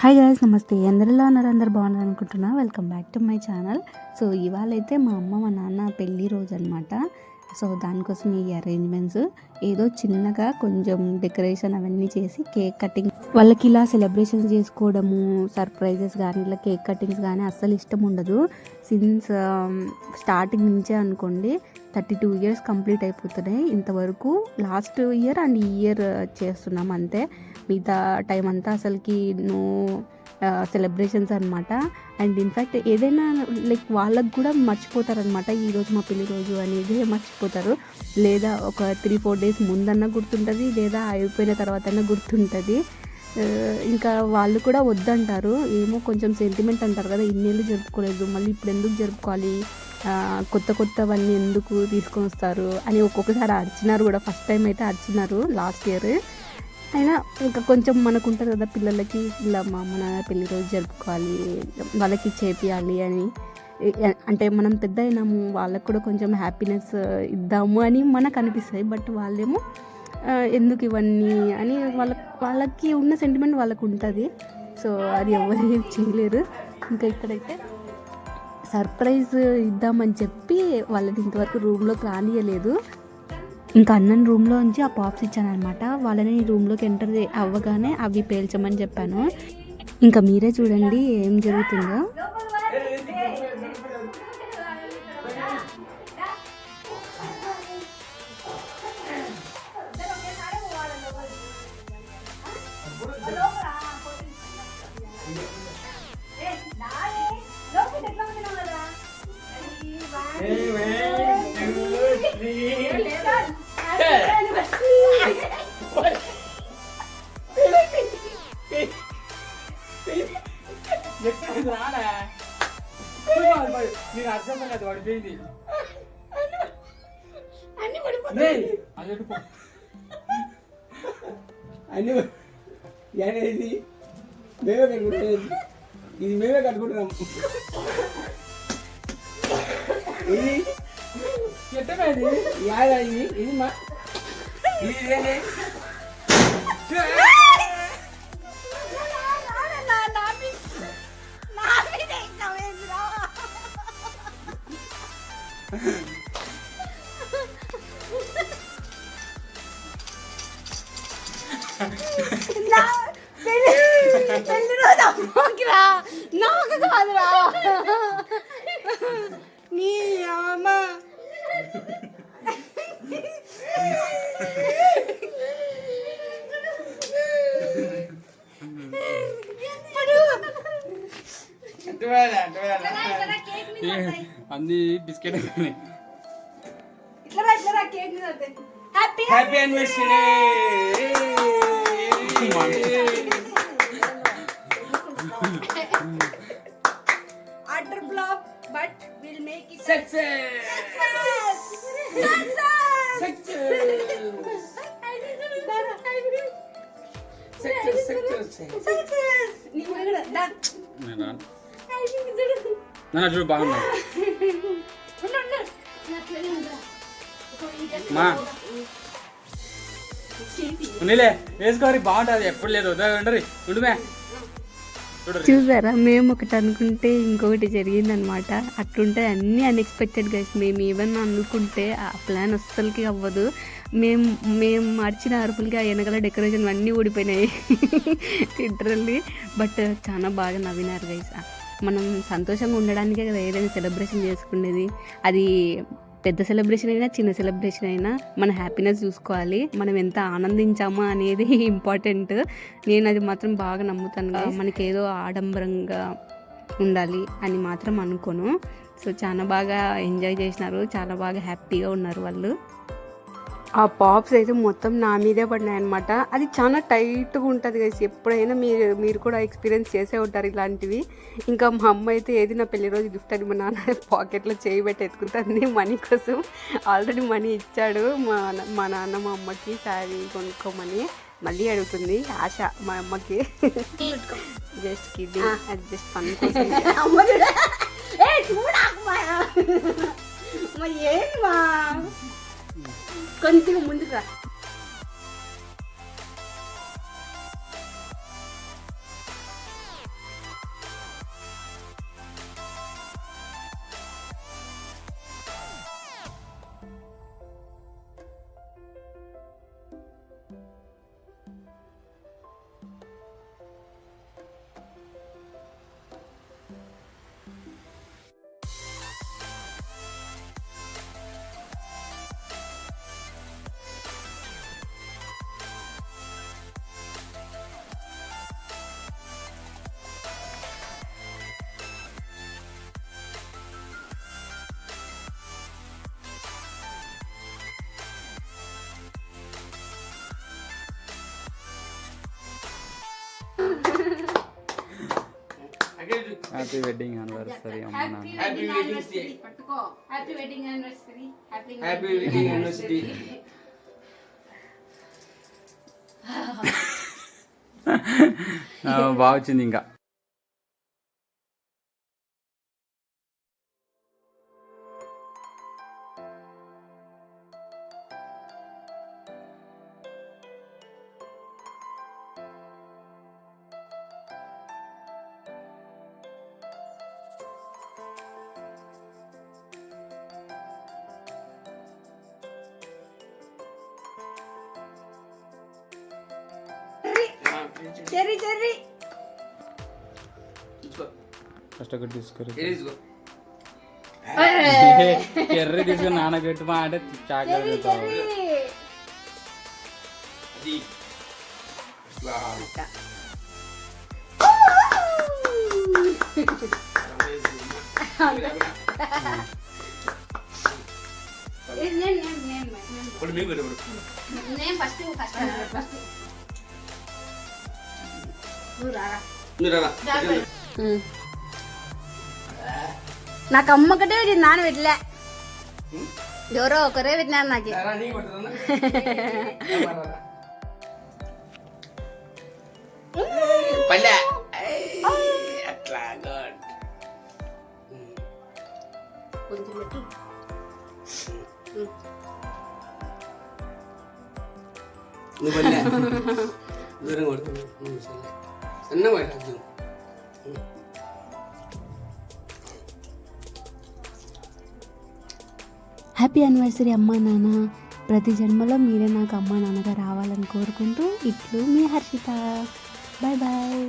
Hi guys, నమస్తే. అందరిలా ఉన్నారు, అందరు బాగున్నారు అనుకుంటున్నా. Welcome back to my channel. So ఇవాళ అయితే మా అమ్మ మా నాన్న పెళ్ళి రోజు అనమాట. సో దానికోసం ఈ అరేంజ్మెంట్స్ ఏదో చిన్నగా కొంచెం డెకరేషన్ అవన్నీ చేసి కేక్ కటింగ్, వాళ్ళకి ఇలా సెలబ్రేషన్స్ చేసుకోవడము, సర్ప్రైజెస్ కానీ ఇలా కేక్ కటింగ్స్ కానీ అస్సలు ఇష్టం ఉండదు. సిన్స్ స్టార్టింగ్ నుంచే అనుకోండి 32 ఇయర్స్ కంప్లీట్ అయిపోతున్నాయి. ఇంతవరకు లాస్ట్ ఇయర్ అండ్ ఈ ఇయర్ చేస్తున్నాం అంతే. మిగతా టైం అంతా అసలుకి నో సెలబ్రేషన్స్ అనమాట. అండ్ ఇన్ఫ్యాక్ట్ ఏదైనా లైక్ వాళ్ళకు కూడా మర్చిపోతారనమాట. ఈరోజు మా పెళ్లి రోజు అనేది మర్చిపోతారు. లేదా ఒక 3-4 డేస్ ముందన్నా గుర్తుంటుంది, లేదా అయిపోయిన తర్వాత అయినా గుర్తుంటుంది. ఇంకా వాళ్ళు కూడా వద్దంటారు. ఏమో కొంచెం సెంటిమెంట్ అంటారు కదా, ఇన్నేళ్ళు జరుపుకోలేదు, మళ్ళీ ఇప్పుడు ఎందుకు జరుపుకోవాలి, కొత్తవన్నీ ఎందుకు తీసుకొని వస్తారు అని ఒక్కొక్కసారి అరిచినారు కూడా. ఫస్ట్ టైం అయితే అరిచినారు లాస్ట్ ఇయర్. అయినా ఇంకా కొంచెం మనకు ఉంటుంది కదా పిల్లలకి, ఇలా మా అమ్మ నాన్న పెళ్లి రోజు జరుపుకోవాలి, వాళ్ళకి చేపియాలి అని. అంటే మనం పెద్ద అయినాము, వాళ్ళకు కూడా కొంచెం హ్యాపీనెస్ ఇద్దాము అని మనకు అనిపిస్తాయి. బట్ వాళ్ళేమో ఎందుకు ఇవన్నీ అని వాళ్ళకి ఉన్న సెంటిమెంట్ వాళ్ళకు ఉంటుంది. సో అది ఎవరు ఏం చేయలేరు. ఇంకా ఇక్కడైతే సర్ప్రైజ్ ఇద్దామని చెప్పి వాళ్ళని ఇంతవరకు రూమ్లోకి రానియలేదు. ఇంకా అన్నని రూమ్లో ఉంచి ఆ పాప్స్ ఇచ్చాను అనమాట. వాళ్ళని రూమ్లోకి ఎంటర్ అవ్వగానే అవి పేల్చమని చెప్పాను. ఇంకా మీరే చూడండి ఏం జరుగుతుందో. ఇది మేమే కట్టుకుంటున్నాం. ఇది ఎట్టమేది ఇది మా ఇదేంటి పెళ్లి రోజు అమ్మకిరా, నాకు కాదురా. నీ అమ్మ అన్ని biscuit happy anniversary. Utter flop, but we'll make it Success! చూడు బాగున్నా మా నీలే వేసుకోరి బాగుంటుంది. ఎప్పుడు లేదు ఉండరు ఉండుమే. చూసారా, మేము ఒకటి అనుకుంటే ఇంకొకటి జరిగిందనమాట. అట్లుంటే అన్నీ అన్ఎక్స్పెక్టెడ్ గైస్. మేము ఏమన్నా అనుకుంటే ఆ ప్లాన్ అస్సలకి అవ్వదు. మేము మార్చిన అరుపులకి ఆ వెనకాల డెకరేషన్ అన్నీ ఊడిపోయినాయి లిటరల్లీ. బట్ చాలా బాగా నవ్వినారు గైస్. మనం సంతోషంగా ఉండడానికే కదా ఏదైనా సెలబ్రేషన్ చేసుకునేది. అది పెద్ద సెలబ్రేషన్ అయినా చిన్న సెలబ్రేషన్ అయినా మన హ్యాపీనెస్ చూసుకోవాలి. మనం ఎంత ఆనందించామా అనేది ఇంపార్టెంట్. నేను అది మాత్రం బాగా నమ్ముతాను. మనకి ఏదో ఆడంబరంగా ఉండాలి అని మాత్రం అనుకోను. సో చాలా బాగా ఎంజాయ్ చేసినారు, చాలా బాగా హ్యాపీగా ఉన్నారు వాళ్ళు. ఆ పాప్స్ అయితే మొత్తం నా మీదే పడినాయి అనమాట. అది చాలా టైట్గా ఉంటుంది కదా. ఎప్పుడైనా మీరు కూడా ఎక్స్పీరియన్స్ చేసే ఉంటారు ఇలాంటివి. ఇంకా మా అమ్మ అయితే ఏది నా పెళ్లి రోజు గిఫ్ట్ అని మా నాన్న పాకెట్లో చేయి పెట్టి ఎత్తుకుంటుంది మనీ కోసం. ఆల్రెడీ మనీ ఇచ్చాడు మా నాన్న మా అమ్మకి శారీ కొనుక్కోమని. మళ్ళీ అడుగుతుంది ఆశ మా అమ్మకి. జస్ట్ కిడ్డింగ్, అది జస్ట్ ఫన్ కోసం. కొంచెం ముందుకు రా. హ్యాపీ వెడ్డింగ్ యానివర్సరీ అమ్మ నాన్న. హ్యాపీ వెడ్డింగ్ డే పట్టుకో. Happy wedding anniversary. Happy wedding anniversary. బాగా వచ్చింది ఇంకా. చెర్రీ చెర్రీ ఫస్ట్ ఒకటి తీసుకుని తీసుకో. ఎర్ర తీసుకుని నానబెట్టు మా అంటే చాక్లెట్ అది ఇప్పుడు మీకు నేను ఫస్ట్ నువ్వు రారా. నాకు అమ్మ ఒకటే పెట్టింది, నాన్న పెట్టలే. ఎవరో ఒకరే పెట్టినారు నాకు. పల్లె అట్లా గుడ్. కొంచెం పెట్టు. నువ్వు పల్లె దూరం కొడుతున్నావు. సన్న పడద్దు. హ్యాపీ యానివర్సరీ అమ్మా నాన్న. ప్రతి జన్మలో మీరే నాకు అమ్మా నాన్నగా రావాలని కోరుకుంటూ ఇట్లు మీ హర్షిత. Bye bye.